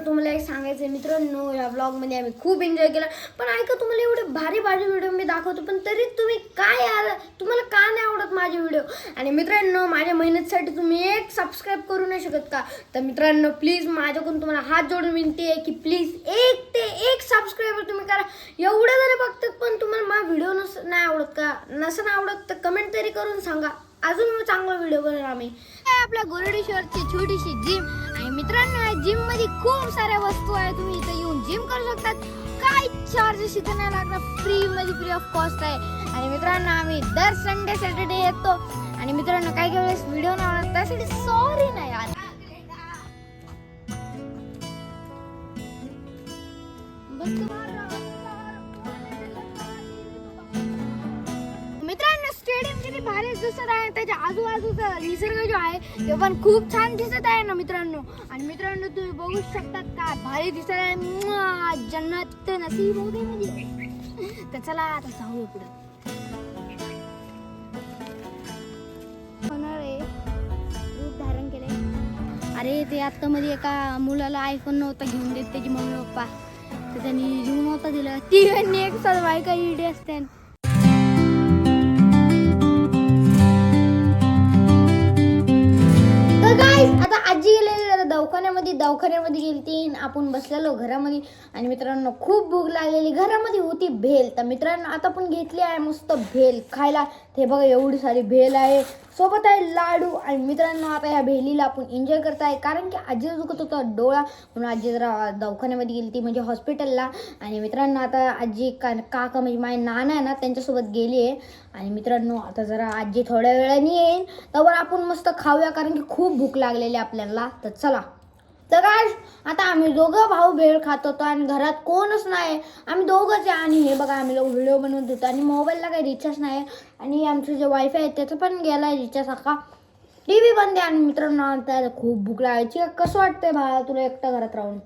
तुम्हाला एक सांगायचं आहे मित्रांनो, या व्लॉगमध्ये आम्ही खूप एन्जॉय केला. पण ऐका, तुम्हाला एवढे भारी भारी व्हिडिओ मी दाखवतो, पण तरी तुम्ही काय यार, तुम्हाला का नाही आवडत माझे व्हिडिओ? आणि मित्रांनो, माझ्या मेहनतीसाठी तुम्ही एक सबस्क्राईब करू नाही शकत का? तर मित्रांनो, प्लीज माझ्याकडून तुम्हाला हात जोडून विनंती आहे की प्लीज एक सबस्क्राईबर तुम्ही करा. एवढे जरी बघतात पण तुम्हाला माझा व्हिडिओ नाही आवडत का? नसेल आवडत तर कमेंट तरी करून सांगा, अजून चांगला व्हिडिओ बनवू आम्ही. आपल्या गोरडेश्वरची छोटीशी जिम. आणि मित्रांनो, जिम मध्ये खूप साऱ्या वस्तू आहे, तुम्ही इथे येऊन जिम करू शकतात. काय चार्जेस इथे नाही लागणार, फ्री ऑफ कॉस्ट आहे. आणि मित्रांनो, आम्ही दर संडे सॅटर्डे येतो. आणि मित्रांनो, काही काही वेळेस व्हिडिओ नाही आवडत त्यासाठी सॉरी नाही यार. मित्रांनो, स्टेडियम किती भारी दिसत आहे, त्याच्या आजूबाजूचा निसर्ग जो आहे ते पण खूप छान दिसत आहे ना मित्रांनो. आणि मित्रांनो, तुम्ही बघू शकतात का भारी दिसत आहे, जन्नत नसीब होते म्हणजे. तर चला आता जाऊया पुढे. रूप धारण केले. अरे ते आता मध्ये एका मुलाला आयफोन नव्हता घेऊन देत त्याची मम्मी पप्पा, तर त्यांनी घेऊन नव्हता दिला. ती एक साथ बायका इडी असते. आता आजी गेलेली जरा दवाखान्यामध्ये गेलती. आपण बसलेलो घरामध्ये. आणि मित्रांनो, खूप भूक लागलेली, घरामध्ये होती भेल. तर मित्रांनो, आता आपण घेतली आहे मस्त भेल खायला. ते बघा, एवढी सारी भेल आहे, सोबत आहे लाडू. आणि मित्रांनो, आता या भेलीला आपण एन्जॉय करत आहे, कारण की आजीला दुखत होता डोळा, म्हणून आजी जरा दवाखान्यामध्ये गेली म्हणजे हॉस्पिटलला. आणि मित्रांनो, आता आजी काका म्हणजे माझे नाना आहे ना, त्यांच्यासोबत गेली आहे. आणि मित्रांनो, आता जरा आजी थोड्या वेळाने येईन, तर आपण मस्त खाऊया, कारण की खूप भूक लागलेली आपल्याला. तर चला. तर काय, आता आम्ही दोघं भाऊ भेळ खात होतो आणि घरात कोणच नाही, आम्ही दोघंच आहे. आणि हे बघा, आम्ही लोक व्हिडिओ बनवत होतो आणि मोबाईलला काही रिचार्ज नाही. आणि आमचं जे वायफाय आहे त्याचं पण गेला आहे रिचार्ज. अख्खा TV बंद आहे. आणि मित्रांनो, आता खूप भूक लागायची. कसं वाटतंय भावा तुला एकटं घरात राहून?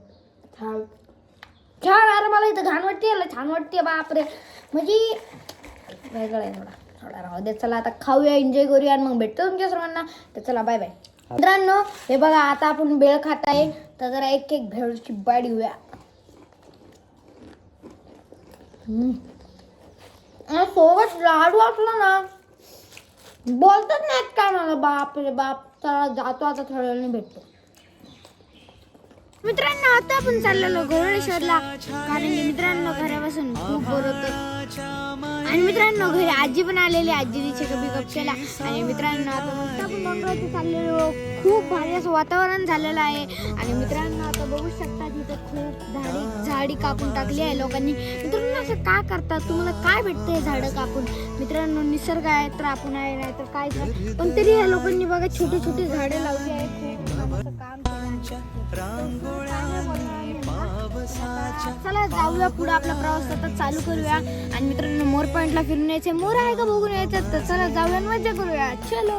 छान छान. अरे मला इथं घाण वाटते, छान वाटते बापरे, म्हणजे वेगळं आहे. थोडा राहू दे. चला आता खाऊया, एन्जॉय करूया आणि मग भेटतो तुमच्या सर्वांना. तर चला, बाय बाय. मित्रांनो, हे बघा, आता आपण भेळ खात आहे, तर जरा एक भेळची बाईट घेऊया. सोबत लाडू असला ना, बोलतात नाहीत का मला, बाप रे बाप. चला जातो आता, थोड्या वेळाने भेटतो. मित्रांनो, आता आपण चाललेलो गोरडेश्वरला, कारण की मित्रांनो घरापासून खूप बोर होतं. आणि मित्रांनो, घरी आजी पण आलेली, आजीने चेकअप केला. आणि मित्रांनो, आता मस्त आपण डोंगरावरती चाललेलो, खूप भारी असं वातावरण झालेलं आहे. आणि मित्रांनो, आता बघू शकता तिथं खूप झाडी कापून टाकली आहे लोकांनी. मित्रांनो, असं का करतात? तुम्हाला काय भेटतंय झाडं कापून? मित्रांनो, निसर्ग आहे तर आपण आहे, नाही तर काय. पण तरी या लोकांनी बघा छोटी छोटी झाडे लावली आहेत, खूप काम चला जाऊया पुढे, आपला प्रवास आता चालू करूया. आणि मित्रांनो, मोर पॉइंटला फिरून यायचे, मोर आहे का बघून यायचं. तर चला जाऊया, मजा करूया. चलो.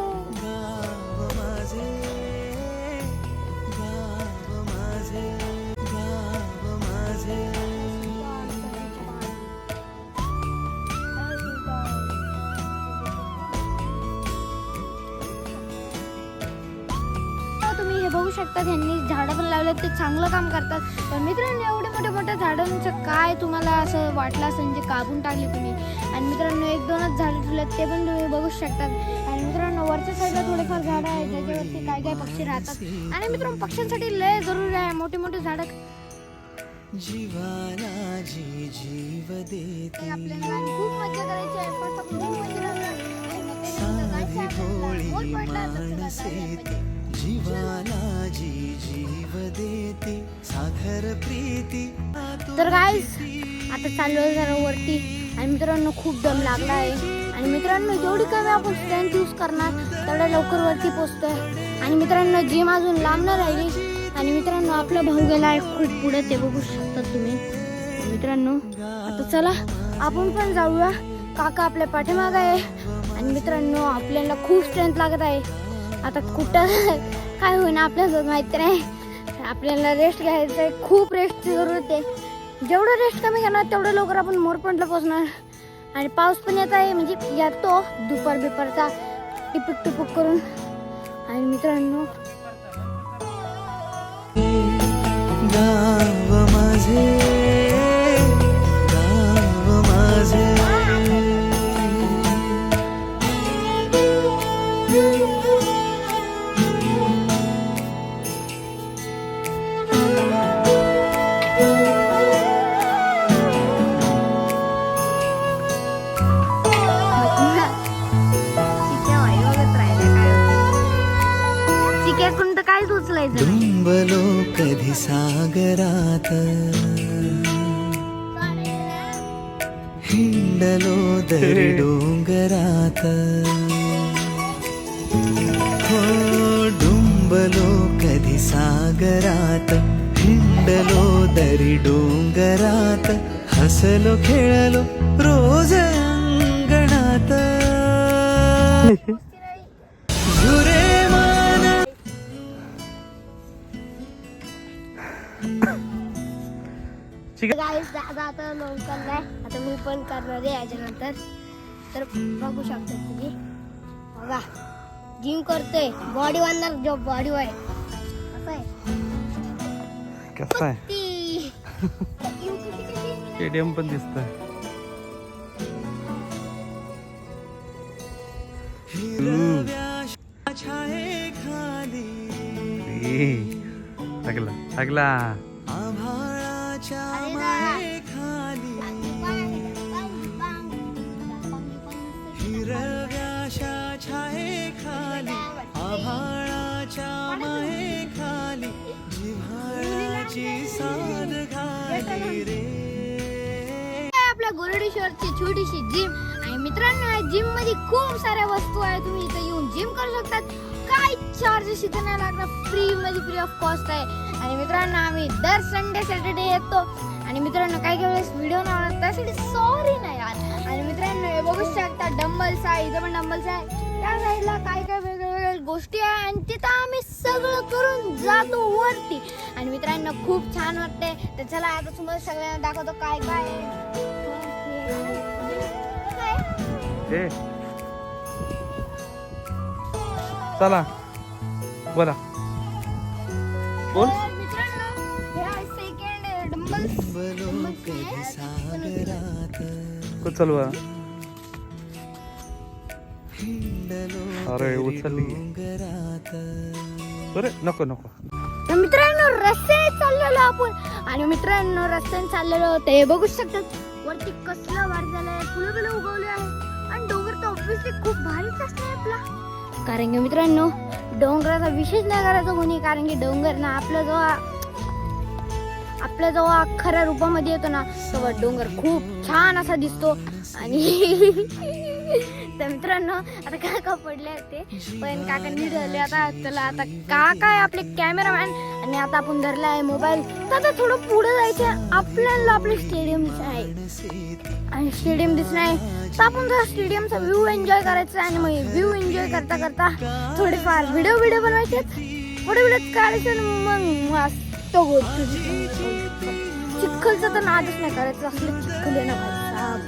तुम्ही हे बघू शकता, त्यांनी झाडं पण लावलेत, ते चांगलं काम करतात. पण मित्रांनो, एवढे मोठ्या झाडांचं काय तुम्हाला असं वाटलं असेल म्हणजे कापून टाकली तुम्ही? आणि मित्रांनो, 1-2च झाडं ठेवलेत, ते पण तुम्ही बघू शकतात. आणि मित्रांनो, वरच्या साईडला थोडेफार झाडं आहेत, ज्याच्यावरती काय पक्षी राहतात. आणि मित्रांनो, पक्ष्यांसाठी लय जरुरी आहे मोठे झाडं. जीवाला जी जीव देते, आपल्याला खूप मजा करायची आहे. पण आपण खूप मजा जीवाला जी जीव देते, साखर प्रीती. तर गाईस, आता चाललोय जरा वरती. आणि मित्रांनो, खूप दम लागला आहे. आणि मित्रांनो, जेवढी कमी आपण स्ट्रेंथ यूज करणार तेवढ्या लवकर वरती पोहोचतोय. आणि मित्रांनो, जिम अजून लांब न राहिली. आणि मित्रांनो, आपला भाऊ गेला आहे खूप पुढे, ते बघू शकता तुम्ही. मित्रांनो, आता चला आपण पण जाऊया. काका आपल्या पाठीमागे आहे. आणि मित्रांनो, आपल्याला खूप स्ट्रेंथ लागत आहे. आता कुठं काय होईना आपल्याला माहिती नाही. आपल्याला रेस्ट घ्यायचं आहे, खूप रेस्टची जरूरत आहे. जेवढं रेस्ट कमी घेणार तेवढं लवकर आपण मोर पॉइंटला पोहोचणार. आणि पाऊस पण येत आहे, म्हणजे येतो दुपारचा टिपूक करून. आणि मित्रांनो, बघायचं. डुंबलो कधी सागरात, हिंडलो दरी डोंगरात, हो डुंबलो कधी सागरात, हिंडलो दरी डोंगरात, हसलो खेळलो रोज अंगणात, झुरे मान. गाईस दादा आता लोन चाललाय, आता मी पण करणार आहे याच्यानंतर. तर बघू शकता तुम्ही, बघा जिम करतोय, बॉडी बांधणार, जो बॉडी वाय असं आहे. कसं आहे स्टेडियम पण दिसतंय. लागला आभाळाच्या मायेखाली, हिरव्याशा छायेखाली, आभाळाच्या मायेखाली, जिव्हाळ्याची साद घाली रे. आपल्या गोरडेश्वरची छोटीशी जिम. आणि मित्रांनो, जिम मध्ये खूप साऱ्या वस्तू आहे, तुम्ही इथे येऊन जिम करू शकतात. काय चार्जेस इथे नाही लागणार, फ्री मध्ये, फ्री ऑफ कॉस्ट आहे. आणि मित्रांनो, आम्ही दर संडे सॅटर्डे येतो. आणि मित्रांनो, काही काही वेळेस व्हिडिओ नाही आवडत, त्यासाठी सॉरी नाही यार. आणि मित्रांनो, हे बघू शकता डंबल्स आहे, इथं पण डंबल्स आहे. त्या साईडला काय काय वेगवेगळ्या गोष्टी आहे, आणि तिथं आम्ही सगळं करून जातो वरती. आणि मित्रांनो, खूप छान वाटते. तर चला आता तुम्हाला सगळ्यांना दाखवतो काय काय आहे. चला बोला बोल. मित्रांनो, हे आहे सेकंड डंबल्स. डुंबलो कधी सागरात, चलवा. हिंडलो अरे उचलली. डोंगरात. अरे नको नको. तर मित्रांनो, रस्त्याने चाललेलो आपण. आणि मित्रांनो, रस्त्याने चाललेलो ते बघू शकतात वरती कसलं भारी झालंय, फुलं बिलं उगवले आहे. आणि डोंगर तर ऑब्विसली खूप भारीच असणार आपला. कारण की मित्रांनो, डोंगराचा विशेष नाही करायचा कोणी, कारण की डोंगर ना आपल्या जेव्हा खऱ्या रूपामध्ये येतो ना, तेव्हा डोंगर खूप छान असा दिसतो. आणि तर मित्रांनो, आता काका पडले ते, पण काकांनी धरले आता. चला आता काका आहे आपले कॅमेरामॅन, आणि आता आपण धरला आहे मोबाईल. तर आता थोडं पुढे जायचं, आपल्याला आपले स्टेडियम आहे. आणि स्टेडियम दिसणार आहे, तर आपण जरा स्टेडियमचा व्ह्यू एन्जॉय करायचा. आणि मग व्ह्यू एन्जॉय करता करता थोडेफार व्हिडिओ बनवायचे, थोडे व्हिडिओ काढायचे, आणि मग मस्त गोष्ट. चिखलचं तर नादच नाही करायचं, असलं चिखल आहे ना भाई साहब.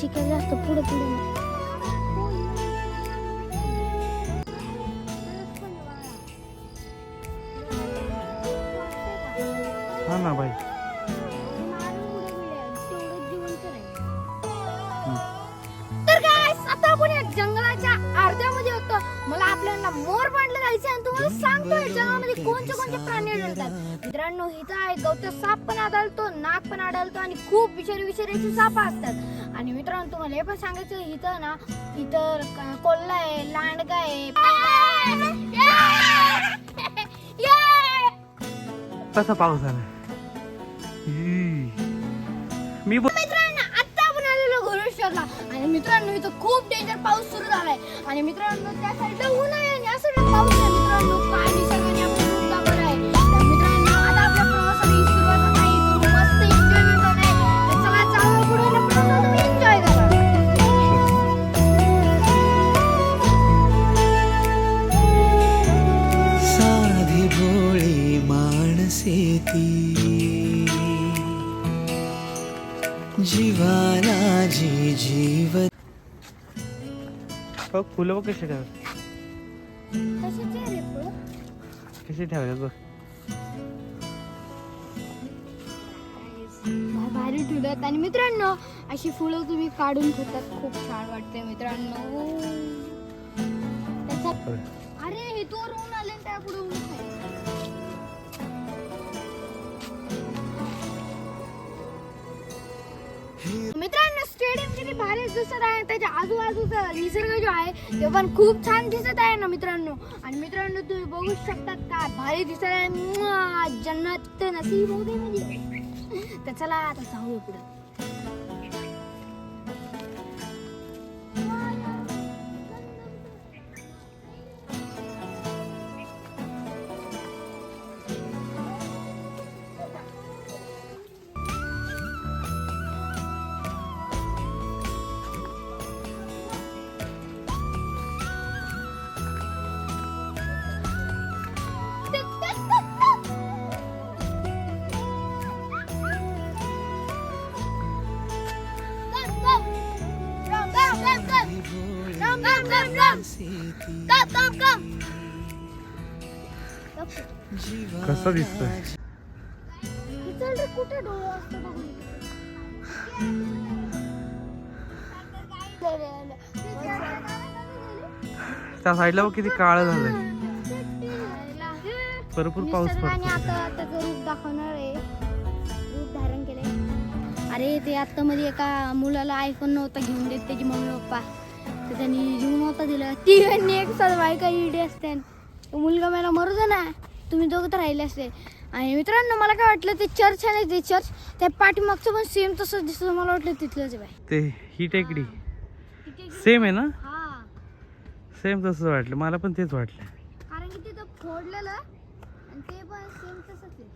चिखल जास्त पुढे पुढे. हा ना भाई. तर guys, आता आपण या जंगलाच्या अर्ध्यामध्ये होतो. मला आपल्याला मोर पांडलं जायचं, आणि तुम्हाला सांगतोय जंगलामध्ये कोणते कोणते प्राणी आढळतात. मित्रांनो, इथं आहे गवत साप पण आढळतो, नाग पण आढळतो, आणि खूप विषारी साप असतात. आणि मित्रांनो, तुम्हाला हे पण सांगायचं, इथं ना, इथं कोल्हा आहे, लांडगा आहे. कसा पाऊस झाला. मी मित्रांनो, आता आपण आलेलो घोडेश्वरला. आणि मित्रांनो, इथं खूप डेंजर पाऊस सुरू झालाय. आणि मित्रांनो, त्या साईडला ऊन आहे, आणि या साईडला पाऊस आहे. मित्रांनो, काय निसर्गाने आपलं रूप दाखवलं आहे. तर मित्रांनो, आता आपल्या प्रवासाची सुरुवात होत आहे. तुम्ही मस्त एन्जॉयमेंट होत आहे. तर चला चालू पुढे, प्रवास तुम्ही एन्जॉय करा. साधी भोळी माणसे ती, जीवाला जी जीव. हो फुलं बघ कशी ठेवले कशाचे रे फुलं? कशी ठेवले बघ. भारी ठेवतात. आणि मित्रांनो अशी फुलं तुम्ही काढून ठेवतात, खूप छान वाटते मित्रांनो. त्याच्यात अरे हे तोर ऊन आले त्या पुढे ऊन आहे. मित्रांनो स्टेडियम किती भारी दिसत आहे, त्याच्या आजूबाजूचा निसर्ग जो आहे ते पण खूप छान दिसत आहे ना मित्रांनो. आणि मित्रांनो तुम्ही बघू शकतात का भारी दिसत आहे. मुआ, जन्नत नसीब हो गई म्हणजे. तर चला आता जाऊया पुढे. कसं दिसतंय. कुठे डोळे असतो बघून. त्या साईडला बघ किती काळं झालंय. भरपूर पाऊस आणि पडतो. आता त्याचं रूप दाखवणार आहे, रूप धारण केलंय. अरे ते आता मध्ये एका मुलाला आयफोन नव्हता घेऊन देत त्याची मम्मी पप्पा, तर त्यांनी घेऊन नव्हता दिला. ती आणि एक साथ बायका इडी असते. तो मुलगा मला मरू दे ना, तुम्ही दोघं तर राहिले असते. आणि मित्रांनो मला काय वाटलं ते चर्च आहे ना, ते चर्च त्या पाठीमागचं पण सेम तसंच दिसतं. मला वाटलं तिथलंच आहे. ते ही टेकडी सेम आहे ना. हा, सेम तसंच वाटलं मला पण तेच वाटलं. कारण की तिथं फोडलेलं आणि ते पण सेम तसंच आहे.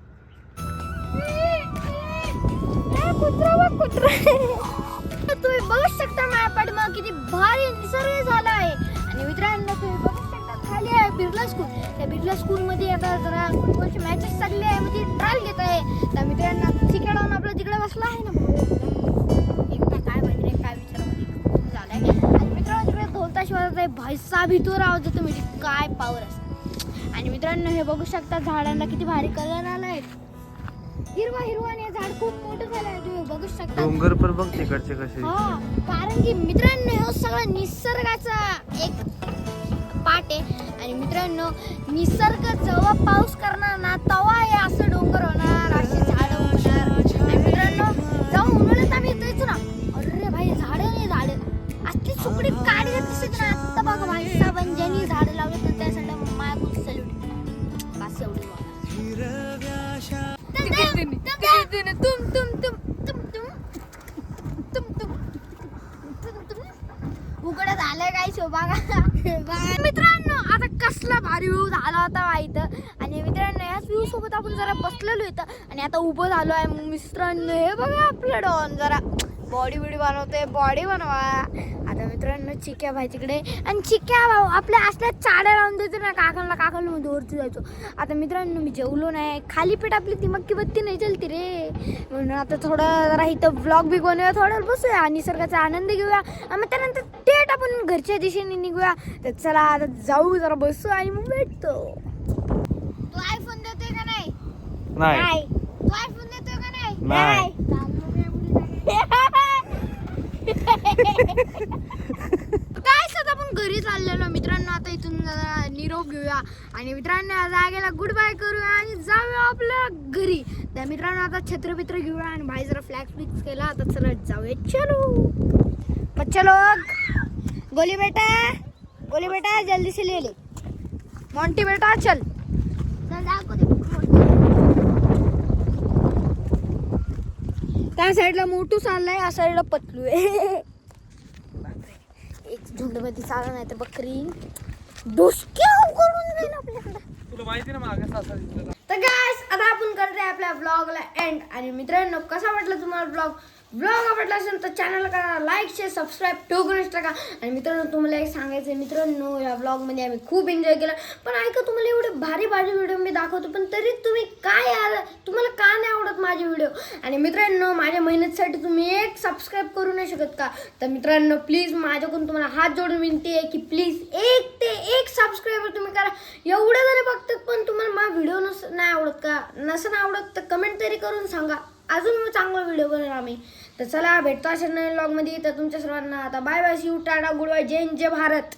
तुम्ही बघू शकता माझ्या पाठीमागे किती भारी निसर्ग झाला आहे. आणि मित्रांनो तुम्ही बघू शकता खाली आहे बिर्ला स्कूल. त्या बिर्ला स्कूल मध्ये आता जरा कोणकोणची मॅचेस चालली आहे, म्हणजे ट्रायल घेत आहे. तर मित्रांनो तिकडे आपला तिकडे बसला आहे ना, एकटा काय म्हणजे काय विचारामध्ये झालाय. आणि मित्रांनो तिकडे ढोलताश वाजत आहे, भाईसा भीतूर आवाज येतो, म्हणजे काय पावर असं. आणि मित्रांनो हे बघू शकता झाडांना किती भारी कलर आलाय, हिरवा हिरवा. आणि हे झाड खूप मोठं झालं आहे, तुम्ही बघू शकता. डोंगर पण बघ तिकडचे कसे. हा, कारण की मित्रांनो हे सगळं निसर्गाचा एक पाठ आहे. आणि मित्रांनो निसर्ग जेव्हा पाऊस करणार ना तेव्हा हे असं डोंगर होणार, असे झाड होणार. आणि मित्रांनो जेव्हा उन्हाळ्यात आम्ही येतो ना, अरे भाई झाड नाही झाड असली सुकडी काढली दिसत ना. आता बघा भाई साहेबांनी ज्यांनी झाड लावले तर त्यासाठी माझ्या सॅल्यूट. बस एवढी उघड झालं काय शोभा. मित्रांनो आता कसला भारी व्ह्यू झाला होता माहित. आणि मित्रांनो याच व्ह्यू सोबत आपण जरा बसलेलो इथं आणि आता उभं झालो आहे. मित्रांनो हे बघा आपलं डॉन जरा बॉडी बिडी बनवतोय, बॉडी बनवा. आता मित्रांनो चिक्या भाई तिकडे, आणि चिक्या भाऊ आपल्या असल्या चाड्या लावून देतो ना काकांना मध्ये वरती जायचो. आता मित्रांनो मी जेवलो नाही, खाली पेट आपली ती मक्की बत्ती नाही चलती रे, म्हणून आता थोडं जरा इथं ब्लॉग बी बनवूया, थोडं बसूया, निसर्गाचा आनंद घेऊया. आणि मग त्यानंतर थेट आपण घरच्या दिशेने निघूया. तर चला आता जाऊ, जरा बसू आणि मग भेटतो. तू आयफोन देतोय का नाही? नाही. तू आयफोन देतोय का नाही? नाही. काय सध्या आपण घरी चाललेलो मित्रांनो. आता इथून जरा निरोप घेऊया आणि मित्रांनो या जागेला गुड बाय करूया आणि जाऊया आपल्या घरी. त्या मित्रांनो आता छत्रपित्र घेऊया आणि भाई जरा फ्लॅग फिक्स केला. आता चला जाऊया. चलो गोली बेटा जल्दी से ले मोंटी बेटा चल. त्या साईडला मोठू चाललाय, या साईडला पतलू आहे. एक झुंडमध्ये चालला नाही तर बकरी डोसक्या करून जाईल आपल्याकडे. तुला माहिती ना मागे सासा दिसला. तर गाइस आता आपण करतोय आपल्या ब्लॉगला एंड. आणि मित्रांनो कसा वाटला तुम्हाला ब्लॉग ब्लॉग आवडला असेल तर चॅनलला करा लाईक शेअर सबस्क्राईब ठोकूनच टाका. आणि मित्रांनो तुम्हाला एक सांगायचं आहे मित्रांनो, या ब्लॉगमध्ये आम्ही खूप एन्जॉय केला. पण ऐका, तुम्हाला एवढे भारी भारी व्हिडिओ मी दाखवतो पण तरी तुम्ही काय यार, तुम्हाला का नाही आवडत माझे व्हिडिओ? आणि मित्रांनो माझ्या मेहनतीसाठी तुम्ही एक सबस्क्राईब करू नाही शकत का? तर मित्रांनो प्लीज माझ्याकडून तुम्हाला हात जोडून विनंती आहे की प्लीज एक सबस्क्राईबर तुम्ही करा. एवढे जण बघतात पण तुम्हाला माझा व्हिडिओ नाही आवडत का? नसेल आवडत तर कमेंट तरी करून सांगा, अजून चांगला व्हिडिओ बनवू आम्ही. तर चला भेटतो अशा नवीन व्लॉगमध्ये. तर तुमच्या सर्वांना आता bye bye, see you, tata, goodbye, जय हिंद, जय भारत.